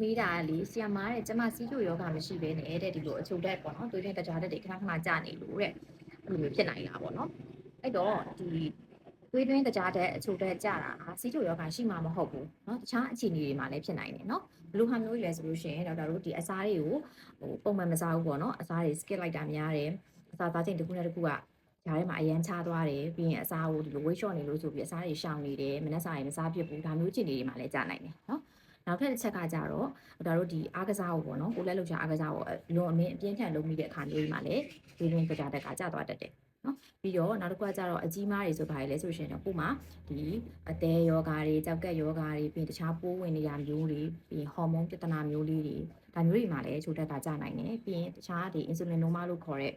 မေးတာကလေဆီယမားတဲ့ကျမစီးကျိုယောဂမရှိဘဲနဲ့တဲ့ဒီလိုအချိုတက်ပေါ့နော်သွေးတွင်းတကြားတက်တွေခဏခဏကြာနေလို့တဲ့အဲ့လိုမျိုးဖြစ်နိုင်တာပေါ့နော်အဲ့တော့ဒီသွေးတွင်းတကြားတက်အချိုတက်ကြာတာစီးကျိုယောဂရှိမှာမဟုတ်ဘူးเนาะတခြားအခြေအနေတွေမှာလည်းဖြစ်နိုင်တယ်เนาะဘယ်လိုဟာမျိုးရွယ်ဆိုလို့ရှိရင်ဒေါက်တာတို့ဒီအစားတွေကိုပုံမှန်မစားဘူးပေါ့နော်အစားတွေ skip လိုက်တာများတယ်အစားသားချိန်တစ်ခုနဲ့တစ်ခုကဂျားထဲမှာအရန်ချသွားတယ်ပြီးရင်အစားကိုဒီလို weight short နေလို့ဆိုပြီးအစားတွေရှောင်နေတယ်မနှက်စာတွေမစားဖြစ်ဘူးဒါမျိုးအခြေအနေတွေမှာလည်းကြာနိုင်တယ်เนาะနောက်ထပ်တစ်ချက်ကကြတော့ဒါတို့ဒီအားကစားကိုပေါ့နော်ကိုလက်လှုပ်ရှားအားကစားကိုလွန်အမင်းအပြင်းထန်လုပ်မိတဲ့အခါမျိုးတွေမှာလည်းဒီရင်းကြတက်ကကျသွားတတ်တယ်နော်ပြီးတော့နောက်တစ်ခုကကြတော့အကြီးမားတွေဆိုပါလေဆိုရှင်တော့ကိုမှဒီအသေးယောဂါတွေကြောက်ကက်ယောဂါတွေပြီးတခြားပိုးဝင်နေရမျိုးတွေပြီးဟော်မုန်းပြဿနာမျိုးလေးတွေဒါမျိုးတွေမှာလည်းချိုတက်ကကျနိုင်တယ်ပြီးရင်တခြားဒီ insulin normal လို့ခေါ်တဲ့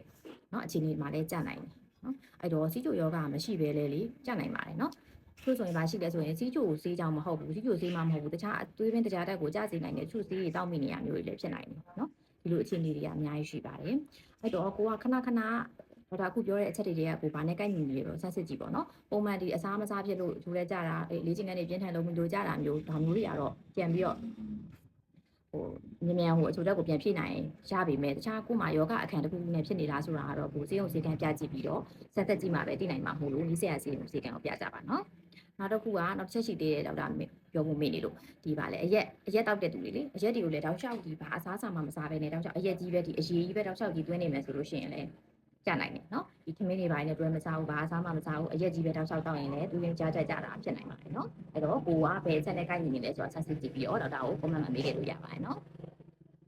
နော်အခြေအနေမှာလည်းကျနိုင်တယ်နော်အဲ့တော့စီးကျိုယောဂါမရှိဘဲလေကျနိုင်ပါတယ်နော်ဆိုရင်ပါရှိတယ်ဆိုရင်စီးကျိုဆေးကြောင်မဟုတ်ဘူးစီးကျိုဆေးမှမဟုတ်ဘူးတခြားအသွေးပင်တကြားတက်ကိုကြားစေနိုင်တဲ့ချုဆေးတွေတောက်မိနေရမျိုးတွေလည်းဖြစ်နိုင်တယ်နော်ဒီလိုအခြေအနေတွေကအများကြီးရှိပါတယ်အဲ့တော့ကိုကခဏခဏဒါအခုပြောတဲ့အချက်တွေကကိုဘာနဲ့ကိုက်ညီနေရောဆက်စစ်ကြည့်ပေါ့နော်ပုံမှန်ဒီအစားမစားဖြစ်လို့ဂျိုးလဲကြတာလေ့ကျင့်ခန်းတွေပြင်းထန်လို့မလို့ကြတာမျိုးဒါမျိုးတွေကတော့ပြန်ပြီးတော့မြန်အချိုတက်ကိုပြန်ဖြည့်နိုင်ရပါမယ်တခြားကိုမှယောဂအခန်းတစ်ခုနဲ့ဖြစ်နေတာဆိုတာကတော့ကိုစေးုံစေကံပြကြည့်ပြီးတော့ဆက်သက်ကြည့်မှပဲသိနိုင်မှာမဟုတ်လို့ဒီဆရာစေးုံစေကံကိုပြကြပါနော်နောက်တစ်ခုကနောက်တစ်ချက်ရှိသေးတယ်တော့ဒါပြောဖို့မေ့နေလို့ဒီပါလေအရက်တောက်တဲ့သူတွေလေအရက်တွေကိုလည်းတောက်လျှောက်ဒီပါအစားအစာမှမစားဘဲနဲ့တောက်လျှောက်အရက်ကြီးပဲဒီအရေးကြီးပဲတောက်လျှောက်ကြီးသွင်းနေမယ်ဆိုလို့ရှိရင်လည်းကြနိုင်တယ်နော်ဒီခမင်းတွေပိုင်းနဲ့တွဲမစားဘူးပါအစားမှမစားဘူးအရက်ကြီးပဲတောက်လျှောက်တောက်ရင်လည်းသူရင်ကြားကြတာဖြစ်နိုင်ပါတယ်နော်အဲ့တော့ကိုကဘယ်ချက်နဲ့ကိုက်ညီနေလဲဆိုတာဆက်စစ်ကြည့်ပြီးတော့ဒေါက်တာကို comment မှာမေးခဲ့လို့ရပါတယ်နော်